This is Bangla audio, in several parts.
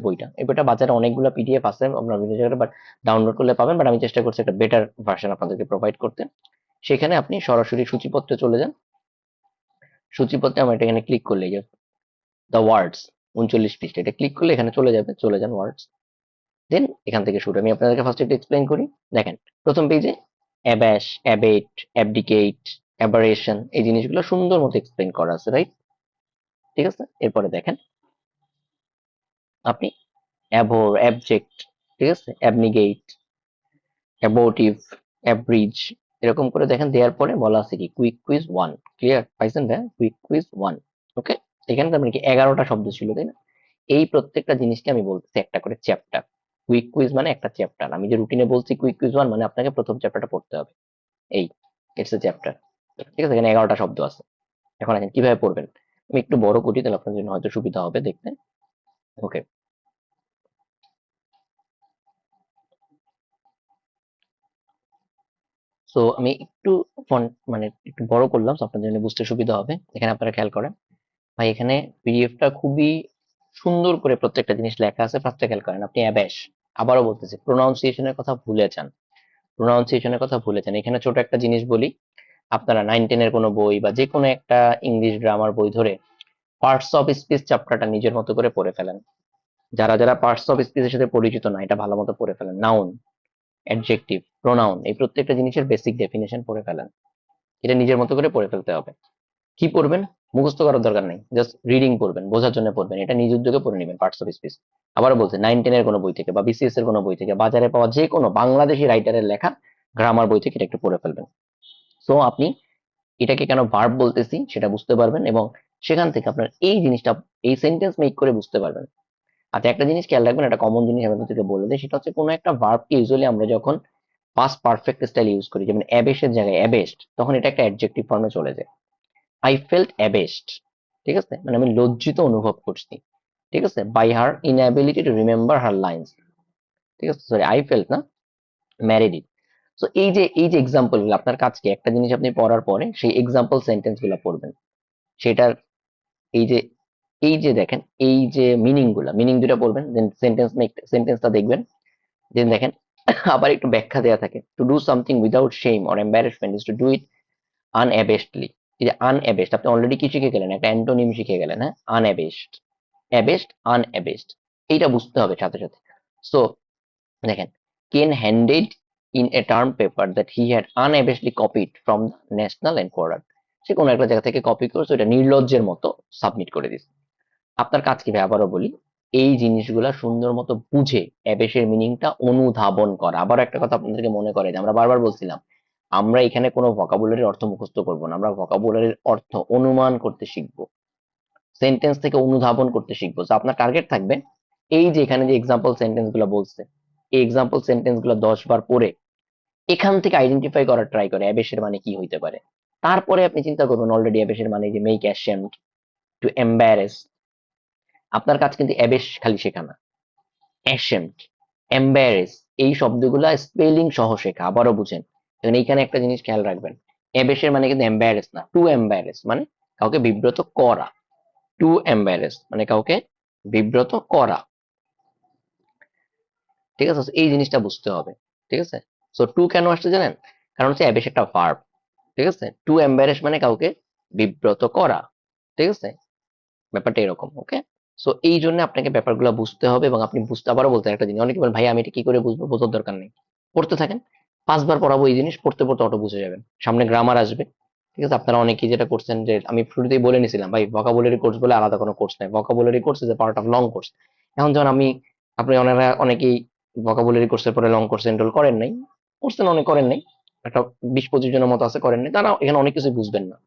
বইটা, এই বইটা বাজারে অনেকগুলো পিডিএফ আছে আপনার বিভিন্ন জায়গায়, বাট ডাউনলোড করলে পাবেন, বাট আমি চেষ্টা করছি একটা বেটার ভার্সন আপনাদেরকে প্রোভাইড করতে। সেখানে আপনি সরাসরি সূচিপত্রে চলে যান। সূচিপত্রে আমার এটা এখানে ক্লিক করলে, যে দ্য ওয়ার্ডস 39 পৃষ্ঠা, এটা ক্লিক করলে এখানে চলে যাবে, চলে যান ওয়ার্ডস। দেন এখান থেকে শুরু, আমি আপনাদেরকে ফার্স্ট একটু এক্সপ্লেইন করি। দেখেন প্রথম পেজে অ্যাবাশ, অ্যাবেট, অ্যাবডিকেট, অ্যাবারেশন, এই জিনিসগুলো সুন্দর মতো এক্সপ্লেইন করা আছে, রাইট? ঠিক আছে, এরপরে দেখেন আপনি অ্যাবোর, অ্যাবজেক্ট, ঠিক আছে, অ্যাবনিগেট, অ্যাবোটিভ, অ্যাব্রিজ, এরকম করে দেখেন দেওয়ার পরে বলা আছে কি কুইক কুইজ 1। ক্লিয়ার পাইছেন? ভাই কুইক কুইজ 1। ওকে, এখানে তার মানে কি 11টা শব্দ ছিল, তাই না? এই প্রত্যেকটা জিনিসকে আমি বলতেছি একটা করে চ্যাপ্টার। কুইক কুইজ মানে একটা চ্যাপ্টার। আমি যে রুটিনে বলছি কুইক কুইজ 1 মানে আপনাকে প্রথম চ্যাপ্টারটা পড়তে হবে। এই ইটস এ চ্যাপ্টার। ঠিক আছে, এখানে 11টা শব্দ আছে। এখন আসেন কিভাবে পড়বেন। আমি একটু বড় করি, তাহলে আপনার জন্য হয়তো সুবিধা হবে দেখতে। ওকে, সো আমি একটু ফন্ট মানে একটু বড় করলাম, so আপনাদের জন্য বুঝতে সুবিধা হবে। এখানে আপনারা খেয়াল করেন ভাই, এখানে পিডিএফটা খুবই সুন্দর করে প্রত্যেকটা জিনিস লেখা আছে। ফার্স্টে খেয়াল করেন আপনি অ্যাবাশ, আবারও বলতেছি প্রোনাউন্সিয়েশনের কথা ভুলে যান, প্রোনাউন্সিয়েশনের কথা ভুলে যান। এখানে ছোট একটা জিনিস বলি, আপনারা 9-10 এর কোনো বই বা যে কোনো একটা ইংলিশ গ্রামার বই ধরে পার্টস অফ স্পিচ চ্যাপ্টারটা নিজের মতো করে পড়ে ফেলেন। যারা যারা পার্টস অফ স্পিচের সাথে পরিচিত না, এটা ভালো মতো পড়ে ফেলেন। নাউন, অ্যাডজেক্টিভ, প্রোনাউন, এই প্রত্যেকটা জিনিসের বেসিক ডেফিনেশন পড়ে ফেলেন। এটা নিজের মতো করে পড়ে ফেলতে হবে। কি পড়বেন? মুখস্থ করার দরকার নেই, জাস্ট রিডিং পড়বেন, বোঝার জন্য পড়বেন। এটা নিজ উদ্যোগে পড়ে নেবেন পার্টস অফ স্পিচ। আবারও বলছি 9-10 এর কোনো বই থেকে বা বিসিএস এর কোনো বই থেকে, বাজারে পাওয়া যে কোনো বাংলাদেশি রাইটারের লেখা গ্রামার বই থেকে এটা একটু পড়ে ফেলবেন। সো আপনি এটাকে কেন ভার্ব বলতেছি সেটা বুঝতে পারবেন, এবং সেখান থেকে আপনার এই জিনিসটা, এই সেন্টেন্স মেক করে বুঝতে পারবেন। আচ্ছা, একটা জিনিস খেয়াল রাখবেন, একটা কমন জিনিস আমি আপনাদেরকে বলে দিই, সেটা হচ্ছে কোনো একটা ভার্বকে ইউজুয়ালি আমরা যখন পাস্ট পারফেক্ট স্টাইল ইউজ করি, যেমন অ্যাবেশের জায়গায় অ্যাবেস্ট, তখন এটা একটা অ্যাডজেক্টিভ ফর্মে চলে যায়। আই ফেল্ট অ্যাবেস্ট, ঠিক আছে, মানে আমি লজ্জিত অনুভব করছি। ঠিক আছে, by her inability to remember her lines. ঠিক আছে, সরি আই ফেল্ট না, ম্যারিড ইট। সো এই যে এক্সাম্পল গুলো, আপনার কাজ কি, একটা জিনিস আপনি পড়ার পরে সেই এক্সাম্পল সেন্টেন্স গুলো পড়বেন। সেটার এই যে এই যে দেখেন এই যে মিনিং দুটা পড়বেন, দেন সেন্টেন্সটা দেখবেন। দেন দেখেন আবার একটু ব্যাখ্যা দেয়া থাকে, to do something without shame or embarrassment is to do it unabashedly. এই যে আনঅ্যাবেস্ট, আপনি অলরেডি কি শিখে গেলেন, একটা অ্যান্টোনিম শিখে গেলেন। হ্যাঁ, আনঅ্যাবেস্ট, অ্যাবেস্ট, আনঅ্যাবেস্ট, এইটা বুঝতে হবে সাথে সাথে। সো দেখেন, Ken handed in a term paper that he had unabashedly copied from the National Enquirer. সে কোনো একটা জায়গা থেকে কপি করছে, ওটা নির্লজ্জের মতো সাবমিট করে দিচ্ছে। আপনার কাজ কি ভাই, আবারও বলি, এই জিনিসগুলা সুন্দর মতো বুঝে অ্যাবেশের মিনিংটা অনুধাবন করা। আবার একটা কথা আপনাদেরকে মনে করে যে আমরা বারবার বলছিলাম, আমরা এখানে কোনো ভোকাবুলারির অর্থ মুখস্থ করব না, আমরা ভোকাবুলারির অর্থ অনুমান করতে শিখবো, সেন্টেন্স থেকে অনুধাবন করতে শিখবো। তো আপনার টার্গেট থাকবে এই যে এখানে যে এক্সাম্পল সেন্টেন্স গুলো বলছে, এই এক্সাম্পল সেন্টেন্স গুলো 10 বার পড়ে এখান থেকে আইডেন্টিফাই করার ট্রাই করে অ্যাবেশের মানে কি হইতে পারে। তারপরে আপনি চিন্তা করবেন অলরেডি অ্যাবেশের মানে যে মেক অ্যাশেমড, টু এম্বারেস। আপনার কাজ কিন্তু অ্যাবেশ খালি শেখা না, অ্যাশেমড, এম্বারেস, এই শব্দগুলা স্পেলিং সহ শেখা। আবারও বুঝেন, এখন এইখানে একটা জিনিস খেয়াল রাখবেন, অ্যাবেশের মানে কিন্তু এম্বারেস না, টু এম্বারেস মানে কাউকে বিব্রত করা। টু এম্বারেস মানে কাউকে বিব্রত করা। ঠিক আছে, এই জিনিসটা বুঝতে হবে। ঠিক আছে, সো টু কেন আসছে জানেন? কারণ হচ্ছে অ্যাবেশ একটা ভার্ব। ঠিক আছে, টু এম্বারেস মানে কাউকে বিব্রত করা। ঠিক আছে, ব্যাপারটা এরকম। ওকে, সো এই জন্য আপনাকে ব্যাপারগুলো বুঝতে হবে, এবং আপনি বুঝতে, আবারও বলতে একটা জিনিস, অনেকে বলেন ভাই আমি এটা কি করে বুঝবো, বোঝার দরকার নেই, পড়তে থাকেন। 5 বার পড়াবো এই জিনিস, পড়তে পড়তে অটো বুঝে যাবেন। সামনে গ্রামার আসবে। ঠিক আছে, আপনারা অনেকেই যেটা করছেন, যে আমি শুরুতেই বলে নিছিলাম ভাই ভোকাবুলারি কোর্স বলে আলাদা কোনো কোর্স নাই, vocabulary course is a part of long course. এখন যখন আপনি ওনারা অনেকেই ভোকাবুলারি কোর্সের পরে লং কোর্স এনরোল করেন নাই, করছেন অনেক, করেন নাই, একটা 20-25 জনের মতো আছে করেন নাই, তারা এখানে অনেক কিছু বুঝবেন না।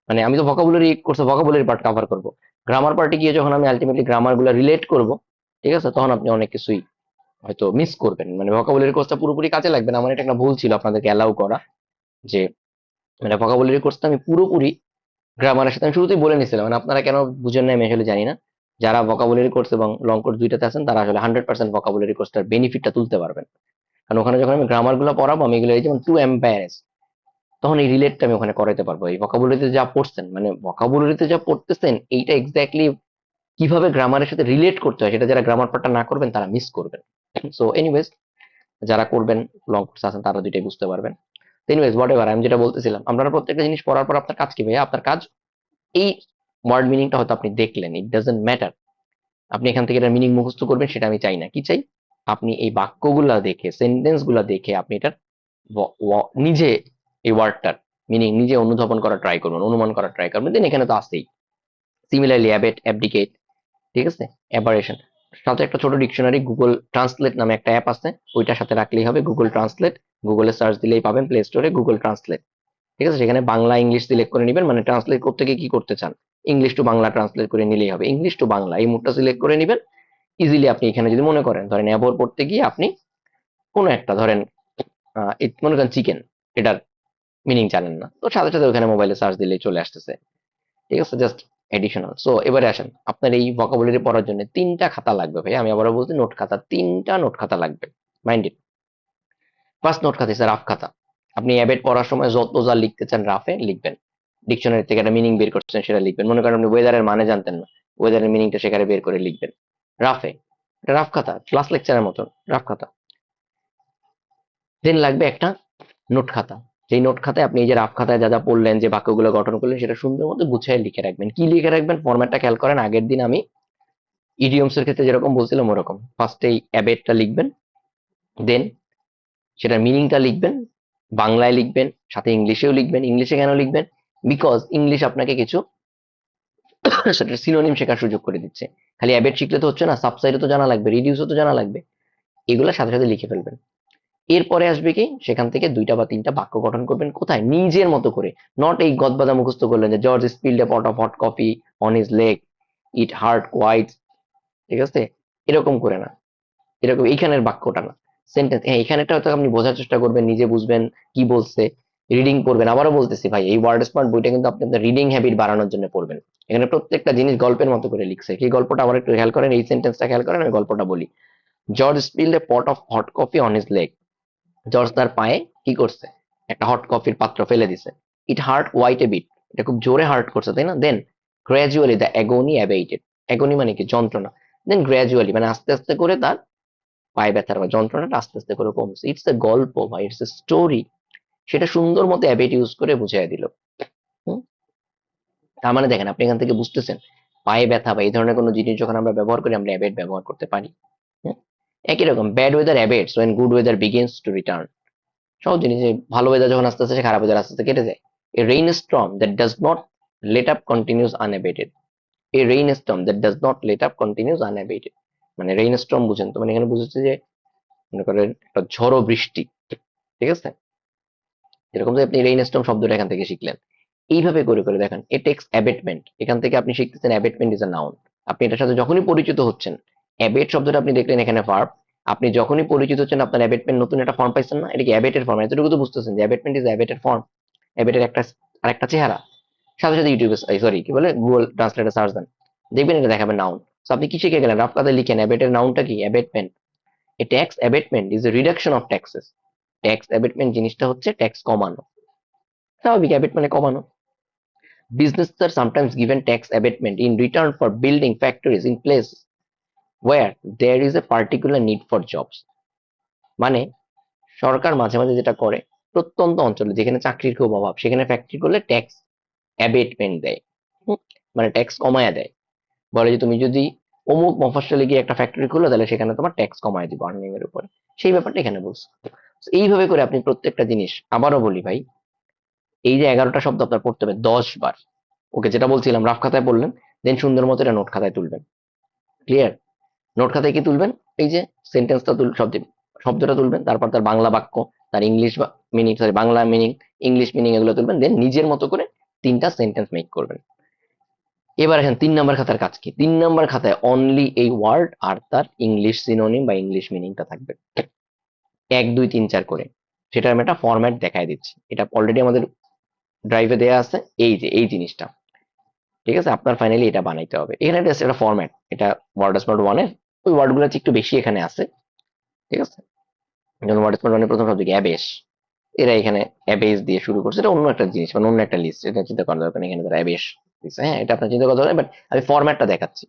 মানে আমি তো ভোকাবুলারি কোর্সে ভোকাবুলারি পার্ট কভার করব, গ্রামার পার্টে গিয়ে যখন আমি আলটিমেটলি গ্রামার গুলো রিলেট করব, ঠিক আছে, তখন আপনি অনেক কিছুই হয়তো মিস করবেন। মানে ভোকাবুলারি কোর্সটা পুরোপুরি কাজে লাগবে না, আমার এটা একটা ভুল ছিল আপনাদেরকে অ্যালাউ করা, যে মানে ভোকাবুলারি কোর্সটা আমি পুরোপুরি গ্রামারের সাথে আমি শুরুতেই বলে নিছিলাম। মানে আপনারা কেন বুঝেন না আমি আসলে জানি না। যারা ভোকাবুলারি কোর্স এবং লং কোর্স দুইটাতে আছেন, তারা আসলে 100% ভোকাবুলারি কোর্সটার বেনিফিটটা তুলতে পারবেন। কারণ ওখানে যখন আমি গ্রামার গুলো পড়াবো, আমি এগুলো, এই যেমন টু এম্পায়ারেস, তখন এই রিলেটটা আমি ওখানে করাইতে পারবো। এই ভোকাবুলারিতে যা পড়ছেন, মানে ভোকাবুলারিতে যা পড়তেছেন, এইটা এক্স্যাক্টলি কিভাবে গ্রামারের সাথে রিলেট করতে হয় সেটা যারা গ্রামার পার্টটা না করবেন তারা মিস করবেন। সো এনিওয়েজ, যারা করবেন লং কোর্স আছেন তারা দুইটাই বুঝতে পারবেন। এনিওয়েজ হোয়াট এভার, আমি যেটা বলতেছিলাম, আপনারা প্রত্যেকটা জিনিস পড়ার পর আপনার কাজ কি ভাইয়া? আপনার কাজ এই ওয়ার্ড মিনিংটা হয়তো আপনি দেখলেন, ইট ডাজন্ট ম্যাটার আপনি এখান থেকে এটার মিনিং মুখস্থ করবেন সেটা আমি চাই না। কি চাই? আপনি এই বাক্যগুলা দেখে, সেন্টেন্স গুলা দেখে আপনি এটার নিজে এই ওয়ার্ডটার মিনিং নিজে অনুধাবন করা ট্রাই করবেন, অনুমান করা ট্রাই করবেন। দেন এখানে তো আছেই সিমিলারলি অ্যাবেট, অ্যাবডিকেট, ঠিক আছে, অ্যাবারেশন। সাথে একটা ছোট ডিকশনারি গুগল ট্রান্সলেট নামে একটা অ্যাপ আছে, ওইটার সাথে রাখলেই হবে। গুগল ট্রান্সলেট, গুগলে সার্চ দিলেই পাবেন, প্লে স্টোরে গুগল ট্রান্সলেট, ঠিক আছে। সেখানে বাংলা ইংলিশ সিলেক্ট করে নেবেন, মানে ট্রান্সলেট করতে গিয়ে কি করতে চান, ইংলিশ টু বাংলা ট্রান্সলেট করে নিলেই হবে। ইংলিশ টু বাংলা এই মুডটা সিলেক্ট করে নেবেন। ইজিলি আপনি এখানে যদি মনে করেন, ধরেন অ্যাবর পড়তে গিয়ে আপনি কোনো একটা ধরেন মনে করেন চিকেন, এটার মিনিং জানেন না, তো সাথে সাথে ওখানে মোবাইলে সার্চ দিলেই চলে আসতেছে, ঠিক আছে, জাস্ট এডিশনাল। সো এবারে আসেন, আপনার এই ভোকাবুলারি পড়ার জন্য 3টা খাতা লাগবে ভাই, আমি আবারও বলছি নোট খাতা, 3টা নোট খাতা লাগবে, মাইন্ড ইট। ফার্স্ট নোট খাতা রাফ খাতা। আপনি অ্যাবেট পড়ার সময় যত যা লিখতে চান রাফে লিখবেন, ডিকশনারি থেকে একটা মিনিং বের করছেন সেটা লিখবেন। মনে করেন আপনি ওয়েদারের মানে জানতেন না, ওয়েদারের মিনিংটা সেখানে বের করে লিখবেন রাফে। এটা রাফ খাতা, ক্লাস লেকচারের মতন রাফ খাতা। দেন লাগবে একটা নোট খাতা, যেই নোট খাতায় আপনি এই যে রাফ খাতায় যা যা পড়লেন, যে বাক্যগুলো গঠন করলেন, সেটা সুন্দর মতো গুছিয়ে লিখে রাখবেন। কি লিখে রাখবেন? ফরম্যাটটা খেয়াল করেন। আগের দিন আমি ইডিয়মস এর ক্ষেত্রে যেরকম বলছিলাম ওরকম, ফার্স্টে অ্যাবেটটা লিখবেন, দেন সেটার মিনিংটা লিখবেন, বাংলায় লিখবেন, সাথে ইংলিশেও লিখবেন। ইংলিশে কেন লিখবেন? বিকজ ইংলিশ আপনাকে কিছু সেটার সিনোনিম শেখার সুযোগ করে দিচ্ছে। খালি অ্যাবেট শিখলে তো হচ্ছে না, সাবসাইডও তো জানা লাগবে, রিডিউসও তো জানা লাগবে। এগুলো সাথে সাথে লিখে ফেলবেন। এরপরে আসবে কি, সেখান থেকে 2টা বা 3টা বাক্য গঠন করবেন। কোথায়? নিজের মতো করে। নট এই গদবাদা মুখস্থ করলেন যে George spilled a pot of hot coffee on his leg, it hurt quite, ঠিক আছে, এরকম করে না, এরকম এইখানের বাক্যটা না, সেন্টেন্স। হ্যাঁ, এখানেটা হয়তো আপনি বোঝার চেষ্টা করবেন, নিজে বুঝবেন কি বলছে, রিডিং পড়বেন। আবারও বলতেছি ভাই, এই ওয়ার্ড স্মার্ট বইটা কিন্তু আপনি আপনার রিডিং হ্যাবিট বাড়ানোর জন্য পড়বেন। এখানে প্রত্যেকটা জিনিস গল্পের মতো করে লিখছে। কি গল্পটা আবার একটু খেয়াল করেন, এই সেন্টেন্সটা খেয়াল করেন, আমি গল্পটা বলি। George spilled a pot of hot coffee on his leg. George তার পায়ে কি করছে? একটা হট কফির পাত্র ফেলে দিছে। It hurt quite a bit, এটা খুব জোরে হার্ট করছে, তাই না? দেন গ্র্যাজুয়ালি দ্য অ্যাগনি অ্যাবেটেড। অ্যাগনি মানে কি? যন্ত্রণা। দেন গ্র্যাজুয়ালি মানে আস্তে আস্তে করে তার পায়ে ব্যথার বা যন্ত্রণাটা আস্তে আস্তে করে কমছে। ইটস এ গল্প বা ইটস এ স্টোরি, সেটা সুন্দর মতো অ্যাবেট ইউজ করে বুঝাই দিল। তার মানে দেখেন, আপনি এখান থেকে বুঝতেছেন পায়ে ব্যথা বা এই ধরনের কোনো জিনিস যখন আমরা ব্যবহার করি, আমরা অ্যাবেট ব্যবহার করতে পারি। হুম? একই রকম bad weather abates when good weather begins to return। সহজ জিনিস, যে ভালো ওয়েদার যখন আস্তে আস্তে খারাপ ওয়েদার আস্তে আস্তে কেটে যায়। A rain storm that does not let up continues unabated. A rain storm that does not let up continues unabated, মানে রেইন স্টর্ম বুঝেন তো, মানে এখানে বুঝেছে যে মনে করেন একটা ঝড়ো বৃষ্টি, ঠিক আছে, এরকম যে আপনি রেইন স্টর্ম শব্দটা এখান থেকে শিখলেন। এইভাবে করে করে দেখেন, এ টেক্স অ্যাবেটমেন্ট, এখান থেকে আপনি শিখতেছেন অ্যাবেটমেন্ট ইজ আ নাউন। আপনি এটার সাথে যখনই পরিচিত হচ্ছেন, অ্যাবেট শব্দটা আপনি দেখলেন এখানে ভার্ব, আপনি যখনই পরিচিত হচ্ছেন আপনার অ্যাবেটমেন্ট নতুন একটা ফর্ম পাইছেন না, এটা কি অ্যাবেটের ফর্ম, এতটুকু তো বুঝতেছেন যে অ্যাবেটমেন্ট ইজ অ্যাবেটের ফর্ম, অ্যাবেটের একটা আরেকটা চেহারা। সাথে সাথে ইউটিউবে, সরি কি বলে, গুগল ট্রান্সলেটে সার্চ দেন, দেখবেন এটা দেখাবে নাউন। তো আপনি কি শিখে গেলেন? রাফ কাজে লিখেন অ্যাবেটের নাউনটা কি? Abetment. A tax abetment is a reduction of taxes. Tax abetment জিনিসটা হচ্ছে ট্যাক্স কমানো, স্বাভাবিক, অ্যাবেট মানে কমানো। Businesses are sometimes given tax abatement in return for building factories in places where there is a particular need for jobs। মানে সরকার মাঝে মাঝে যেটা করে, প্রত্যন্ত অঞ্চলে যেখানে চাকরির খুব অভাব, সেখানে ফ্যাক্টরি করলে ট্যাক্স অ্যাবেটমেন্ট দেয়। মানে ট্যাক্স কমায়া দেয়। বলে যে তুমি যদি অমুক মফস্বলে গিয়ে একটা ফ্যাক্টরি খুলো, তাহলে সেখানে তোমার ট্যাক্স কমায় দিব আর্নিং এর উপরে। সেই ব্যাপারটা এখানে বলছে। So, এইভাবে করে আপনি প্রত্যেকটা জিনিস, আবারও বলি ভাই, এই যে 11টা শব্দ আপনার পড়তে হবে 10 বার। ওকে, যেটা বলছিলাম রাফ খাতায় বললেন, দেন সুন্দর মতো এটা নোট খাতায় তুলবেন। ক্লিয়ার? নোট খাতায় কি তুলবেন? এই যে সেন্টেন্সটা শব্দটা তুলবেন, তারপর তার বাংলা বাক্য, তার English meaning, sorry Bangla meaning, English meaning, এগুলো তুলবেন। দেন নিজের মতো করে 3টা সেন্টেন্স মেক করবেন। এবার এখন 3 নাম্বার খাতার কাজ কি? 3 নাম্বার খাতায় অনলি এই ওয়ার্ড আর তার ইংলিশ সিনোনিম বা ইংলিশ মিনিংটা থাকবে, 1 2 3 4 করে। সেটা আমি একটা ফরম্যাট দেখাই দিচ্ছি, এটা অলরেডি আমাদের ড্রাইভে দেয়া আছে। এই যে এই জিনিসটা, ঠিক আছে, আপনার ফাইনালি এটা বানাইতে হবে। এখানে একটা ফরম্যাট, এটা ওয়ার্ড স্মার্ট ওয়ানের ওই ওয়ার্ড গুলো একটু বেশি এখানে আছে, ঠিক আছে। যেমন ওয়ার্ড স্মার্ট ওয়ানের প্রথম শব্দ কি? অ্যাবেশ। এরা এখানে অ্যাবেস দিয়ে শুরু করছে, এটা অন্য একটা জিনিস, মানে অন্য একটা লিস্ট, এটা চিন্তা করার দরকার নেই। এখানে তারা অ্যাবেশ দিচ্ছে, হ্যাঁ, এটা আপনার চিন্তা করা দরকার, বাট আমি ফরম্যাটটা দেখাচ্ছি।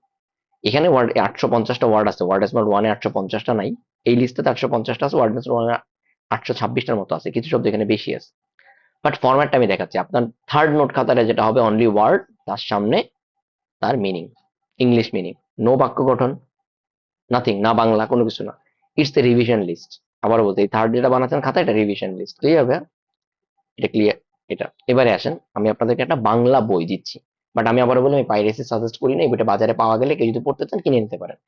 এখানে ওয়ার্ড 850টা ওয়ার্ড আছে, ওয়ার্ড স্মার্ট ওয়ানে 850টা নাই, এই লিস্টে 850টা আছে, ওয়ার্ড স্মার্ট ওয়ানে 826টার মতো আছে, কিছু শব্দ এখানে বেশি আছে। বাট ফরম্যাটটা আমি দেখাচ্ছি, আপনার থার্ড নোট খাতাটা যেটা হবে অনলি ওয়ার্ড, তার সামনে তার মিনিং, ইংলিশ মিনিং, নো বাক্য গঠন, নাথিং, না বাংলা কোনো কিছু না, ইটস এ রিভিশন লিস্ট। আবার বলতে এই থার্ড যেটা বানাচ্ছেন খাতা, এটা রিভিশন লিস্ট, ক্লিয়ার ভাইয়া? এটা ক্লিয়ার। এটা এবারে আসেন, আমি আপনাদেরকে একটা বাংলা বই দিচ্ছি, বাট আমি আবার বলি আমি পাইরেসি সাজেস্ট করি না, এই বইটা বাজারে পাওয়া গেলে কেউ যদি পড়তে চান কিনে নিতে পারেন।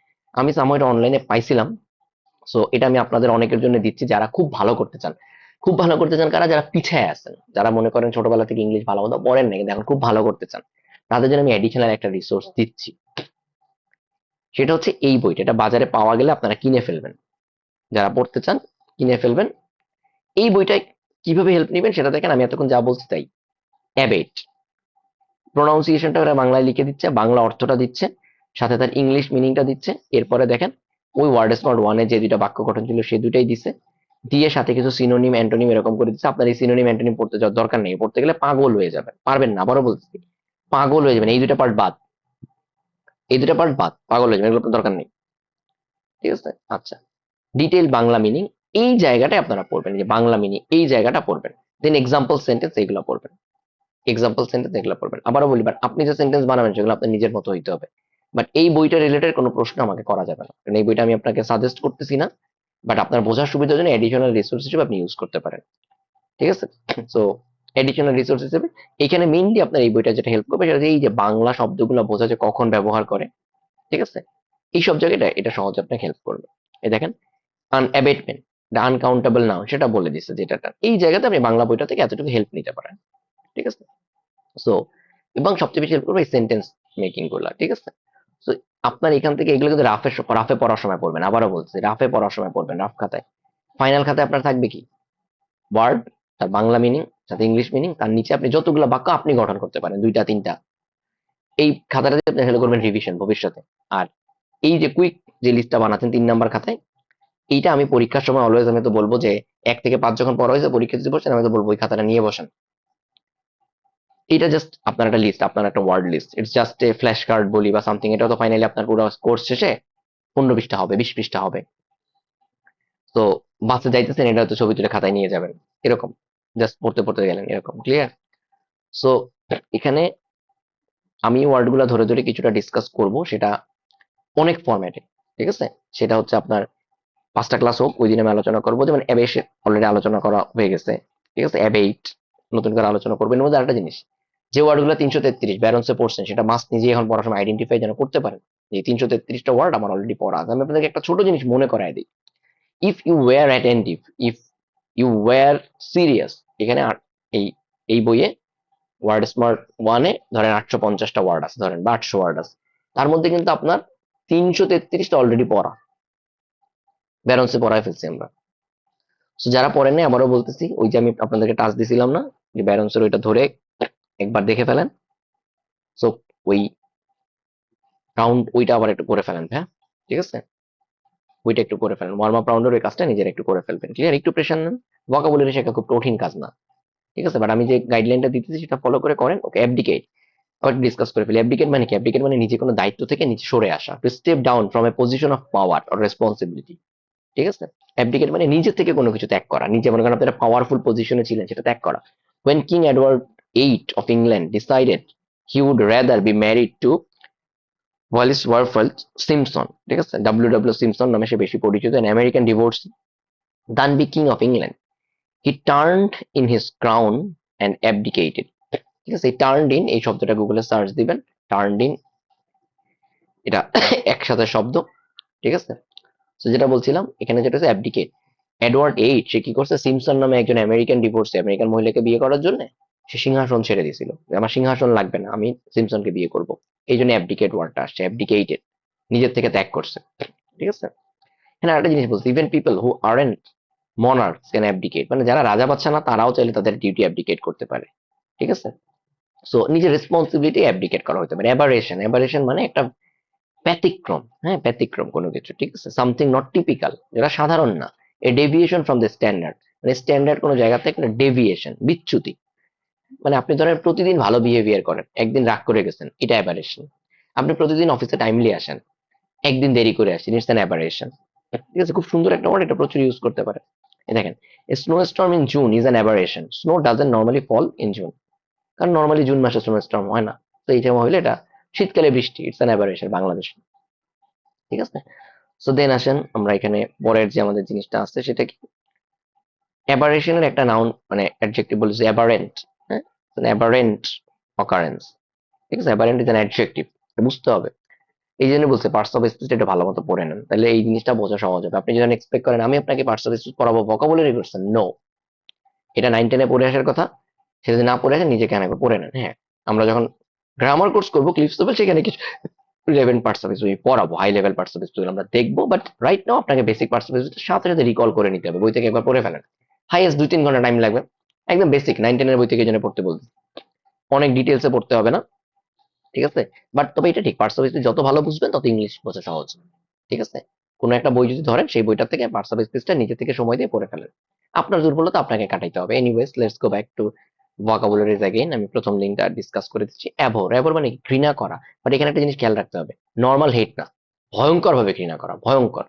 আমি সামহ এটা অনলাইনে পাইছিলাম, সো এটা আমি আপনাদের অনেকের জন্য দিচ্ছি যারা খুব ভালো করতে চান। খুব ভালো করতে চান কারা? যারা পিছিয়ে আছেন, যারা মনে করেন ছোটবেলা থেকে ইংলিশ ভালো মতো পড়েন না কিন্তু এখন খুব ভালো করতে চান, তাদের জন্য আমি এডিশনাল একটা রিসোর্স দিচ্ছি। সেটা হচ্ছে এই বইটা, এটা বাজারে পাওয়া গেলে আপনারা কিনে ফেলবেন, যারা পড়তে চান কিনে ফেলবেন। এই বইটায় কিভাবে হেল্প নেবেন সেটা দেখেন, আমি এতক্ষণ যা বলছি তাই। অ্যাবেট প্রোনাউন্সিয়েশনটা ওরা বাংলায় লিখে দিচ্ছে, বাংলা অর্থটা দিচ্ছে, সাথে তার ইংলিশ মিনিংটা দিচ্ছে। এরপরে দেখেন ওই ওয়ার্ড স্মার্ট ওয়ানে যে দুইটা বাক্য গঠন ছিল সেই দুইটাই দিছে, দিয়ে সাথে কিছু সিনোনিম অ্যান্টোনিম এরকম করে দিচ্ছে। আপনার এই সিনোনিম অ্যান্টোনিম পড়তে যাওয়ার দরকার নেই, পড়তে গেলে পাগল হয়ে যাবেন, পারবেন না, আবারও বলছি পাগল হয়ে যাবেন। এই দুইটা পার্ট বাদ, এই দুইটা পার্ট বাদ, পাগল হয়ে যাবেন, এগুলো আপনার দরকার নেই। ঠিক আছে? আচ্ছা, ডিটেইল বাংলা মিনিং এই জায়গাটায় আপনারা পড়বেন, যে বাংলা মিনিং এই জায়গাটা পড়বেন, দেন এক্সাম্পল সেন্টেন্স এগুলো পড়বেন, এক্সাম্পল সেন্টেন্স এগুলো পড়বেন। আবারও বলি, বাট আপনি যে সেন্টেন্স বানাবেন সেগুলো আপনার নিজের মতো হইতে হবে, বাট এই বইটা রিলেটেড কোনো প্রশ্ন আমাকে করা যাবে না, কারণ এই বইটা আমি আপনাকে সাজেস্ট করতেছি না, বাট আপনার বোঝার সুবিধার জন্য এডিশনাল রিসোর্স হিসেবে আপনি ইউজ করতে পারেন। ঠিক আছে? সো এডিশনাল রিসোর্স হিসেবে এখানে মেইনলি আপনার এই বইটা যেটা হেল্প করবে সেটা হচ্ছে এই যে বাংলা শব্দগুলো বোঝা যে কখন ব্যবহার করে। ঠিক আছে? এই সব জায়গায় এটা সহজে আপনাকে হেল্প করবে। এই দেখেন, আনঅ্যাবেটমেন্ট, দ্য আনকাউন্টেবল নাউন, সেটা বলে দিচ্ছে যেটা, এই জায়গাতে আপনি বাংলা বইটা থেকে এতটুকু হেল্প নিতে পারেন। ঠিক আছে? সো এবং সবচেয়ে বেশি হেল্প করবে এই সেন্টেন্স মেকিং গুলা। ঠিক আছে? সো আপনার এখান থেকে এগুলো কিন্তু রাফে রাফে পড়ার সময় পড়বেন, আবারও বলছি রাফে পড়ার সময় পড়বেন, রাফ খাতায়। ফাইনাল খাতায় আপনার থাকবে কি? ওয়ার্ড, তার বাংলা মিনিং, সাথে ইংলিশ মিনিং, তার নিচে আপনি যতগুলো বাক্য আপনি গঠন করতে পারেন, দুইটা তিনটা, এই খাতাটা দিয়ে আপনি হেল্প করবেন রিভিশন ভবিষ্যতে। আর এই যে কুইক যে লিস্টটা বানাচ্ছেন 3 নাম্বার খাতায়, এইটা আমি পরীক্ষার সময় অলওয়েজ আমি তো বলবো যে 1 থেকে 5 যখন পড়া হয়েছে পরীক্ষা দিতে বসছেন, আমি তো বলবো ওই খাতাটা নিয়ে বসেন। এটা জাস্ট আপনার একটা লিস্ট, আপনার একটা word list, it's just a flash card বলি বা সামথিং। এটা তো ফাইনালি আপনার পুরো কোর্স শেষে 15 পৃষ্ঠা হবে, 20 পৃষ্ঠা হবে। তো বাসে যাইতেছেন, এটা হয়তো ছবি তুলে খাতায় নিয়ে যাবেন, এরকম জাস্ট পড়তে পড়তে গেলেন, এরকম ক্লিয়ার? সো এখানে আমি ওয়ার্ড গুলা ধরে ধরে কিছুটা ডিসকাস করব, সেটা অনেক ফরম্যাটে। ঠিক আছে? সেটা হচ্ছে আপনার 5টা ক্লাস হোক, ওই দিন আমি আলোচনা করবো, যেমন অ্যাবেশ অলরেডি আলোচনা করা হয়ে গেছে। ঠিক আছে? অ্যাবেইট নতুন করে আলোচনা করবো। এর মধ্যে আরেকটা জিনিস, যে ওয়ার্ড গুলো 333 ব্যারন্সে পড়ছেন সেটা মাস্ট নিজে এখন পড়ার সময় আইডেন্টিফাই যেন করতে পারেন, এই 333টা ওয়ার্ড আমার অলরেডি পড়া আছে। আমি আপনাদেরকে একটা ছোট জিনিস মনে করাই দিই, if you were attentive, if you were serious, এখানে এই এই বইয়ে ওয়ার্ড স্মার্ট ওয়ানে ধরেন 850টা ওয়ার্ড আছে, ধরেন বা 800 ওয়ার্ড আছে, তার মধ্যে কিন্তু আপনার 333টা অলরেডি পড়া, ব্যারন্সে পড়ায় ফেলছি আমরা। So যারা পড়েন নাই আবারও বলতেছি, ওই যে আমি আপনাদেরকে টাচ দিছিলাম না, যে ব্যারন্সের ওইটা ধরে একবার দেখে ফেলেন। সো ওই রাউন্ড ওইটা আবার একটু করে ফেলেন, হ্যাঁ? ঠিক আছে? ওইটা একটু করে ফেলেন, ওয়ার্ম আপ রাউন্ডের ওই কাজটা নিজের একটু করে ফেলবেন, ক্লিয়ার? একটু প্রেশার নেন, ভোকাবুলারি শেখা খুব কঠিন কাজ না। ঠিক আছে? বাট আমি যে গাইডলাইনটা দিতেছি সেটা ফলো করে করেন। ওকে, অ্যাবডিকেট আবার ডিসকাস করে ফেলি। অ্যাবডিকেট মানে কি? অ্যাবডিকেট মানে নিজে কোনো দায়িত্ব থেকে নিচে সরে আসা, to step down from a position of power or responsibility. ঠিক আছে? অ্যাবডিকেট মানে নিজে থেকে কোনো কিছু ত্যাগ করা, নিজে মনে করেন আপনি একটা পাওয়ারফুল পজিশনে ছিলেন সেটা ত্যাগ করা। When King Edward VIII of England decided he would rather be married to Wallis Warfield Simpson, ঠিক আছে, ডব্লিউ সিম্পসন নামে সে বেশি পরিচিত, an American divorcee, than be king of England, he turned in his crown and abdicated. ঠিক আছে? এই টার্নড ইন এই শব্দটা গুগলে সার্চ দিবেন, টার্নড ইন এটা একসাথে শব্দ। ঠিক আছে? তো যেটা বলছিলাম এখানে যেটা হচ্ছে অ্যাবডিকেট, এডওয়ার্ড এইট সে কি করছে, সিমসন নামে একজন আমেরিকান ডিভোর্সি, আমেরিকান মহিলাকে বিয়ে করার জন্য সে সিংহাসন ছেড়ে দিয়েছিল, আমার সিংহাসন লাগবে না, আমি সিমসনকে বিয়ে করব। এই জন্য অ্যাবডিকেট ওয়ার্ডটা আসছে, অ্যাবডিকেটেড, নিজের থেকে ত্যাগ করছে। ঠিক আছে? এখানে আরেকটা জিনিস বলছি, even people who aren't monarchs can abdicate, মানে যারা রাজা বাচ্চা না তারাও চাইলে তাদের ডিউটি অ্যাবডিকেট করতে পারে। ঠিক আছে? সো নিজের রেসপন্সিবিলিটি অ্যাবডিকেট করা হতে পারে। অ্যাবারেশন, অ্যাবারেশন মানে একটা ব্যতিক্রম, হ্যাঁ, ব্যতিক্রম কোনো কিছু। ঠিক আছে? সামথিং নট টিপিক্যাল, যেটা সাধারণ না। এ ডেভিয়েশন ফ্রম দ্য স্ট্যান্ডার্ড, মানে স্ট্যান্ডার্ড কোনো জায়গা থেকে একটা ডেভিয়েশন, বিচ্যুতি। মানে আপনি ধরেন প্রতিদিন ভালো বিহেভিয়ার করেন, একদিন রাগ করে গেছেন, এটা অ্যাবারেশন। আপনি প্রতিদিন অফিসে টাইমলি আসেন, একদিন দেরি করে আসছে, ইটস অ্যান অ্যাবারেশন। ঠিক আছে, খুব সুন্দর একটা ওয়ার্ড, এটা প্রচুর ইউজ করতে পারে। দেখেন, snow storm in June is an aberration, snow doesn't normally fall in June, কারণ নর্মালি জুন মাসে স্নো স্টর্ম হয় না। তো এই টাইম হইলে এটা শীতকালে বৃষ্টি, ইটস অ্যান অ্যাবারেশন বাংলাদেশে। ঠিক আছে, সো দেন আসেন আমরা এখানে পরের যে আমাদের জিনিসটা আছে সেটা কি, অ্যাবারেশনের একটা নাউন মানে অ্যাডজেক্টিভ বলেছে অ্যাবারেন্ট। হ্যাঁ, অ্যাবারেন্ট অকারেন্স। ঠিক আছে, অ্যাবারেন্ট ইজ অ্যান অ্যাডজেক্টিভ, বুঝতে হবে। এই জন্য বলছে পার্টস অফ স্পিচ এটা ভালো মতো পড়ে নেন, তাহলে এই জিনিসটা বোঝা সহজ হবে। আপনি যদি এক্সপেক্ট করেন আমি আপনাকে পার্টস অফ স্পিচ পড়াবো, ভোকাবুলারি করছেন, নো, এটা 9-10 পড়ে আসার কথা, সে যদি না পড়ে আসেন নিজে কেন পড়ে নেন। হ্যাঁ, আমরা যখন গ্রামার কোর্স করবো ক্লিপস হবে, সেখানে কিছু রেলেভেন্ট পার্টস অফ স্পিচ পড়াবো, high level parts of speech আমরা দেখবো, বাট রাইট নাও আপনাকে বেসিক পার্টস অফ স্পিচ সাথে সাথে রিকল করে নিতে হবে, বই থেকে একবার পড়ে ফেলেন, হাইয়েস্ট 2-3 ঘন্টা টাইম লাগবে। একদম বেসিক 9-10 বই থেকে জন্য পড়তে বলতে, অনেক ডিটেলসে পড়তে হবে না। ঠিক আছে, বাট তবে এটা ঠিক, পার্টস অফ স্পিচ যত ভালো বুঝবেন তত ইংলিশ বোঝা সহজ। ঠিক আছে, কোনো একটা বই যদি ধরেন সেই বইটা থেকে পার্টস অফ স্পিচটা নিজে থেকে সময় দিয়ে পড়ে ফেলেন, আপনার দুর্বলতা আপনাকে কাটাইতে হবে। Anyways let's go back to vocabularies again. আমি প্রথম লিঙ্কটা ডিসকাস করে দিচ্ছি, অ্যাভোর। অ্যাভোর মানে ঘৃণা করা, বাট এখানে একটা জিনিস খেয়াল রাখতে হবে, নর্মাল হেট না, ভয়ঙ্কর ভাবে ঘৃণা করা, ভয়ঙ্কর,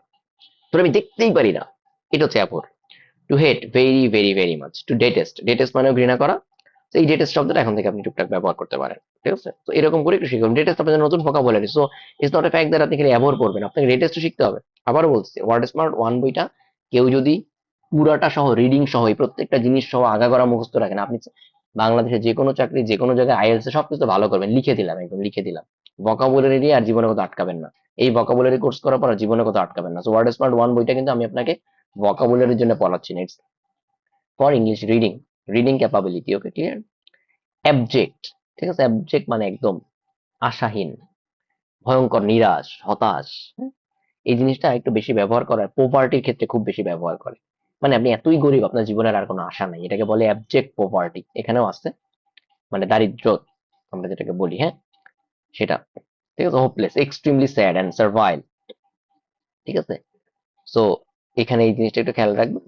তোর আমি দেখতেই পারি না, এটা হচ্ছে abhor. To hate very very very much, to detest, detest মানে ঘৃণা করা। তো এই ডেটেস্ট শব্দটা এখন থেকে আপনি টুকটাক ব্যবহার করতে পারেন। ঠিক আছে, তো এরকম করে একটু শিখুন, ডেটেস্ট আপনাদের নতুন vocabulary, so it's not a fact that আপনি খালি অ্যাভোর পড়বেন, আপনাকে ডেটেস্টও শিখতে হবে। আবারও বলছি, ওয়ার্ড স্মার্ট 1 বইটা কেউ যদি পুরাটা সহ রিডিং সহ এই প্রত্যেকটা জিনিস সহ আগাগোড়া মুখস্থ রাখেন, আপনি বাংলাদেশে যে কোনো চাকরি যে কোনো জায়গায় আইএলস এ সবকিছু ভালো করবেন, লিখে দিলাম, একদম লিখে দিলাম। ভোকাবুলারি দিয়ে আর জীবনে কত আটকাবেন না, এই ভোকাবুলারি কোর্স করার পর আর জীবনে কত আটকাবেন না। সো ওয়ার্ড স্মার্ট 1 বইটা কিন্তু আমি আপনাকে ভোকাবুলারির জন্য পড়াচ্ছি না, it's for English reading, reading capability. Okay, clear. Object, ঠিক আছে, অ্যাবজেক্ট মানে একদম আশাহীন, ভয়ঙ্কর, নিরাশ, হতাশ। হ্যাঁ? এই জিনিসটা একটু বেশি ব্যবহার করার, পোভার্টির ক্ষেত্রে খুব বেশি ব্যবহার করে, মানে আপনি এতই গরিব আপনার জীবনের আর কোনো আশা নাই, এটাকে বলে অ্যাবজেক্ট পোভার্টি। এখানেও আছে, মানে দারিদ্র আমরা যেটাকে বলি, হ্যাঁ, সেটা। ঠিক আছে, হোপলেস, এক্সট্রিমলি স্যাড অ্যান্ড সার্ভাইল। ঠিক আছে, সো এখানে এই জিনিসটা একটু খেয়াল রাখবেন।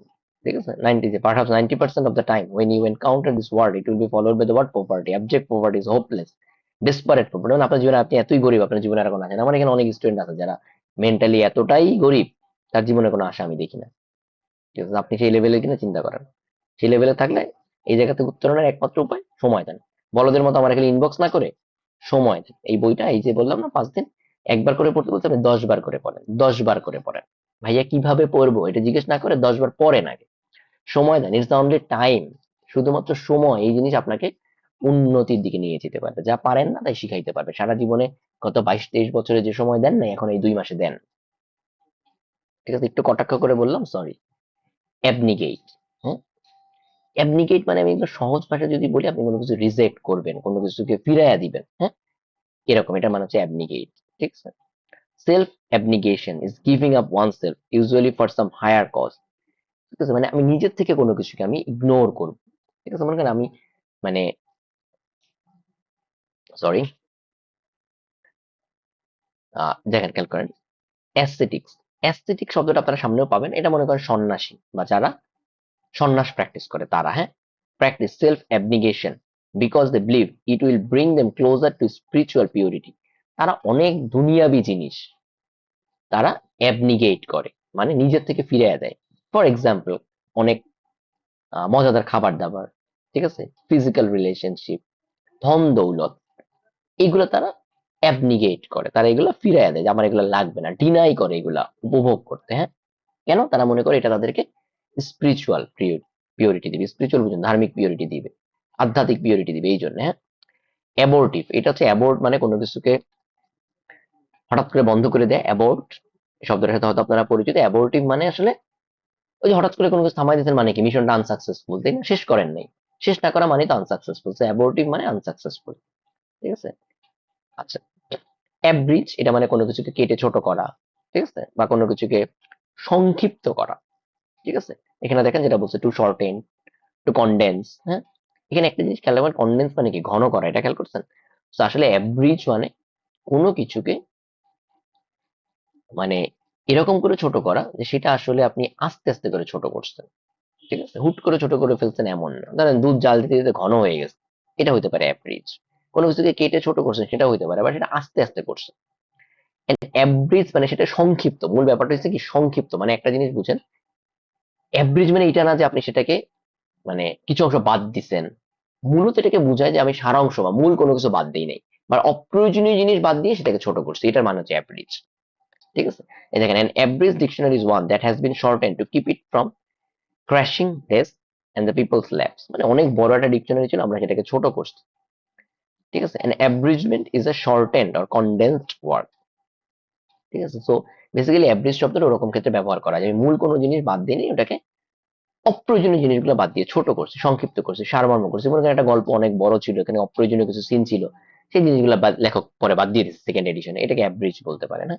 ঠিক আছে, 90 যে perhaps 90% of the time when you encounter this word it will be followed by the word poverty. Abject poverty is hopeless, desperate poverty, মানে আপনার জীবনে আপনি এতই গরিব আপনার জীবনে আর কোনো আশা নেই। আমার এখানে অনেক স্টুডেন্ট আছে যারা মেন্টালি এতটাই গরিব, তার জীবনে কোনো আশা আমি দেখি না। ঠিক আছে, আপনি সেই লেভেলে কিনা চিন্তা করেন, সেই লেভেলে থাকলে এই জায়গা থেকে উত্তরণের একমাত্র উপায় সময় দেন। বলদের মতো আমার খালি ইনবক্স না করে সময় দেন। এই বইটা এই যে বললাম না 5 দিন, একবার করে পড়তে বলতে আপনি 10 বার করে পড়েন, 10 বার করে পড়েন। ভাইয়া কিভাবে পড়বো এটা জিজ্ঞেস না করে 10 বার পড়েন আগে, সময় দেন, ইটস অনলি টাইম। শুধুমাত্র সময় এই জিনিস আপনাকে উন্নতির দিকে নিয়ে যেতে পারবে, যা পারেন না তাই শিখাইতে পারবে। সারা জীবনে গত 22-23 বছরে যে সময় দেন না, এখন এই 2 মাসে দেন। ঠিক আছে, একটু কটাক্ষ করে বললাম, সরি। অ্যাবনিগেট, হ্যাঁ, অ্যাবনিগেট মানে আমি একটু সহজ ভাষা যদি বলি, আপনি কোনো কিছু রিজেক্ট করবেন, কোনো কিছুকে ফিরাইয়া দিবেন, হ্যাঁ, এরকম, এটা মানে হচ্ছে অ্যাবনিগেট। ঠিক আছে, self abnegation is giving up oneself usually for some higher cause. ঠিক আছে, মানে আমি নিজের থেকে কোনো কিছুকে আমি ইগনোর করব। ঠিক আছে, মনে করেন আমি মানে, সরি, দেখেন খেয়াল করেন, অ্যাসথেটিক্স, অ্যাসথেটিক শব্দটা আপনারা সামনেও পাবেন, এটা মনে করেন সন্ন্যাসী বা যারা সন্ন্যাস প্র্যাকটিস করে তারা, হ্যাঁ, practice self abnegation because they believe it will bring them closer to spiritual purity. তারা অনেক দুনিয়াবি জিনিস তারা অ্যাবনিগেট করে, মানে নিজের থেকে ফিরিয়ে দেয়। ফর এক্সাম্পল, অনেক মজাদার খাবার দাবার, ঠিক আছে, ফিজিক্যাল রিলেশনশিপ, ধন দৌলত, এগুলো তারা অ্যাবনিগেট করে, তারা এগুলো ফিরাইয়া দেয় যে আমার এগুলো লাগবে না, ডিনাই করে এগুলা উপভোগ করতে। হ্যাঁ, কেন? তারা মনে করে এটা তাদেরকে স্পিরিচুয়াল পিওরিটি দিবে, স্পিরিচুয়াল বুঝুন, ধার্মিক পিওরিটি দিবে, আধ্যাত্মিক পিওরিটি দিবে, এই জন্য। হ্যাঁ, অ্যাবর্টিভ, এটা হচ্ছে অ্যাবর্ট মানে কোনো কিছুকে হঠাৎ করে বন্ধ করে দেয়, অ্যাবর্ট শব্দটার সাথে হয়তো আপনারা পরিচিত। অ্যাবর্টিভ মানে আসলে ওই যে হঠাৎ করে কোনো কিছু থামাই দিচ্ছেন, মানে কি মিশনটা আনসাকসেসফুল, তাই না, শেষ করেন নাই, শেষ না করা মানে তো আনসাকসেসফুল, অ্যাবর্টিভ মানে আনসাকসেসফুল। ঠিক আছে, আচ্ছা। অ্যাব্রিজ, এটা মানে কোনো কিছুকে কেটে ছোট করা, ঠিক আছে, বা কোনো কিছুকে সংক্ষিপ্ত করা। ঠিক আছে, এখানে দেখেন যেটা বলছে টু শর্টেন, টু কনডেন্স। হ্যাঁ, এখানে একটা জিনিস খেয়াল করবেন, কনডেন্স মানে কি, ঘন করা, এটা খেয়াল করছেন। তো আসলে অ্যাব্রিজ মানে কোনো কিছুকে মানে এরকম করে ছোট করা যে সেটা আসলে আপনি আস্তে আস্তে করে ছোট করছেন। ঠিক আছে, হুট করে ছোট করে ফেলছেন এমন না, ধরেন দুধ জাল দিতে দিতে ঘন হয়ে গেছে, এটা হতে পারে অ্যাব্রিজ। কোনো কিছুকে কেটে ছোট করছেন সেটা হতে পারে, আবার সেটা আস্তে আস্তে করছেন। অ্যাভারেজ মানে সেটা সংক্ষিপ্ত, মূল ব্যাপারটা হচ্ছে কি সংক্ষিপ্ত, মানে একটা জিনিস বুঝেন, অ্যাভারেজ মানে এটা না যে আপনি সেটাকে মানে কিছু অংশ বাদ দিচ্ছেন, মূলত এটাকে বোঝায় যে আমি সারাংশ বা মূল কোনো কিছু বাদ দিই নাই, বা অপ্রয়োজনীয় জিনিস বাদ দিয়ে সেটাকে ছোট করছি, এটার মানে হচ্ছে অ্যাভারেজ। ঠিক আছে, এই দেখেন an average dictionary is one that has been shortened to keep it from crashing desk and the people's laps, মানে অনেক বড় একটা ডিকশনারি ছিল, আমরা সেটাকে ছোট করছি। ঠিক আছে, an abridgment is a shortened or condensed word। ঠিক আছে, সো বেসিক্যালি অ্যাভারেজ শব্দটা ওরকম ক্ষেত্রে ব্যবহার করা যায়, মূল কোনো জিনিস বাদ দিয়ে ওটাকে অপ্রয়োজনীয় জিনিসগুলো বাদ দিয়ে ছোট করছি, সংক্ষিপ্ত করছি, সারমর্ম করছি। মনে করেন একটা গল্প অনেক বড় ছিল, এখানে অপ্রয়োজনীয় কিছু সিন ছিল, সেই জিনিসগুলো লেখক পরে বাদ দিয়ে দিচ্ছে সেকেন্ড এডিশনে, এটাকে অ্যাভারেজ বলতে পারে না।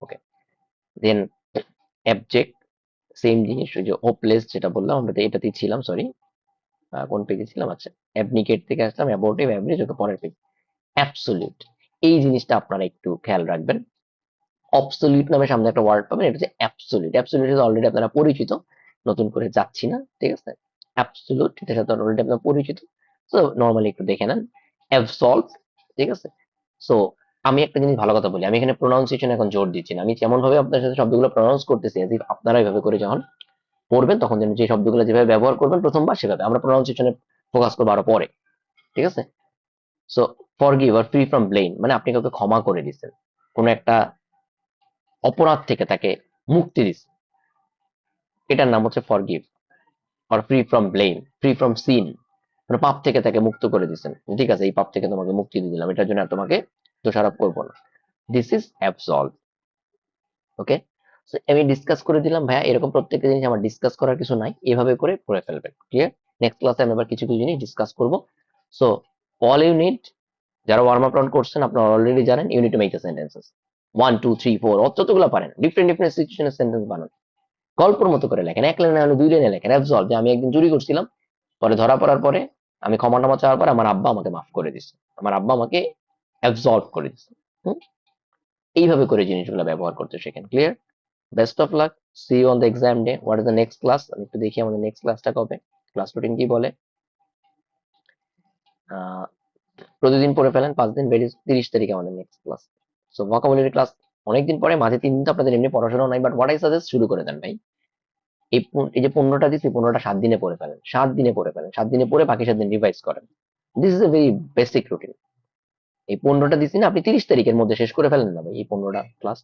ওকে, দেন অ্যাবজেক্ট, সেম জিনিস, ওই যে হোপলেস যেটা বললাম, আমরা তো এটাতেই ছিলাম, সরি কোন পেজে ছিলাম, আচ্ছা অ্যাবনিকেট থেকে আসলাম, অ্যাবোর্টিভ, অ্যাভারেজ, ওকে পরের পেজ। অ্যাবসলিউট, এই জিনিসটা আপনারা একটু খেয়াল রাখবেন। অবসলিউট নামে সামনে একটা ওয়ার্ড পাবেন, এটা হচ্ছে অ্যাবসলিউট। অ্যাবসলিউট অলরেডি আপনারা পরিচিত, নতুন করে যাচ্ছি না। ঠিক আছে, অ্যাবসলিউট এটার সাথে অলরেডি আপনারা পরিচিত, তো নর্মালি একটু দেখে নেন। অ্যাবসলভ, ঠিক আছে। সো আমি একটা জিনিস ভালো কথা বলি, আমি এখানে প্রোনাউন্সিয়েশন এখন জোর দিচ্ছি না, আমি যেমন ভাবে আপনার সাথে শব্দগুলো প্রোনাউন্স করতেছি, as if আপনারা এইভাবে করে যখন পড়বেন তখন যেন যে শব্দগুলো যেভাবে ব্যবহার করবেন প্রথমবার সেভাবে, আমরা প্রোনাউন্সিয়েশনে ফোকাস করবো আরো পরে। ঠিক আছে, সো ফরগিভ আর ফ্রি ফ্রম ব্লেম, মানে আপনি কাউকে ক্ষমা করে দিচ্ছেন, কোনো একটা অপরাধ থেকে তাকে মুক্তি দিচ্ছেন, এটার নাম হচ্ছে ফরগিভ। আর free from blame, free from sin, মানে পাপ থেকে তাকে মুক্ত করে দিচ্ছেন, ঠিক আছে এই পাপ থেকে তোমাকে মুক্তি দিয়ে দিলাম, এটার জন্য আর তোমাকে দোষারোপ করবো না। This is অ্যাবসলভ। ওকে, আমি ডিসকাস করে দিলাম ভাইয়া, এরকম প্রত্যেকটা জিনিস আমার ডিসকাস করার কিছু নাই, এভাবে করে পড়ে ফেলবেন। ক্লিয়ার, নেক্সট ক্লাসে আমি আবার কিছু কিছু জিনিস ডিসকাস করব। সো অল ইউ নিড, যারা ওয়ার্ম আপ রাউন্ড করছেন আপনারা অলরেডি জানেন, you need to make the sentences 1 2 3 4, অতগুলো পারেন, ডিফারেন্ট ডিফারেন্ট সিচুয়েশনের সেন্টেন্স বানান, গল্পের মতো করে লেখেন, এক লাইনে হলে 2 লাইনে লেখেন। অ্যাবসলভ, যে আমি একদিন চুরি করছিলাম, পরে ধরা পড়ার পরে আমি ক্ষমা টমা চাওয়ার পর আমার আব্বা আমাকে মাফ করে দিচ্ছে, আমার আব্বা আমাকে অ্যাবসলভ করে দিচ্ছে। হুম? এইভাবে করে জিনিসগুলো ব্যবহার করতে শেখেন। Clear, best of luck, see you on the exam day. What is the next class, আমি একটু দেখি আমাদের নেক্সট ক্লাসটা কবে, ক্লাস রুটিন কি বলে। আহ, প্রতিদিন পড়ে ফেলেন 5 দিন, 30 তারিখে আমাদের next class. So vocabulary class অনেকদিন পরে, মাঝে 3 দিন তো আপনাদের এমনি পড়াশোনা নাই, বাট হোয়াট আই সাজেস্ট, শুরু করে দেন ভাই। এই যে 15টা দিচ্ছি, 15টা 7 দিনে পড়ে ফেলেন, 7 দিনে পড়ে ফেলেন, 7 দিনে পড়ে বাকি 7 দিন রিভাইজ করেন। This is a very basic routine. এই 15টা দিচ্ছি না, আপনি 30 তারিখের মধ্যে শেষ করে ফেলেন না ভাই, এই 15টা ক্লাস,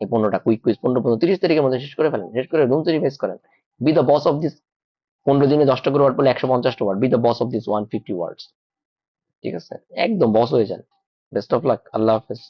এই 15টা কুইক কুইজ 15 15 30 তারিখের মধ্যে শেষ করে ফেলেন, শেষ করে রুম তো রিভাইজ করেন। Be the boss of this, 15 দিনে 10টা করে ওয়ার্ড পড়লে 150টা word, be the boss of this 150 words. ঠিক আছে, একদম বস হয়ে যান। বেস্ট অফ লাক, আল্লাহ হাফেজ।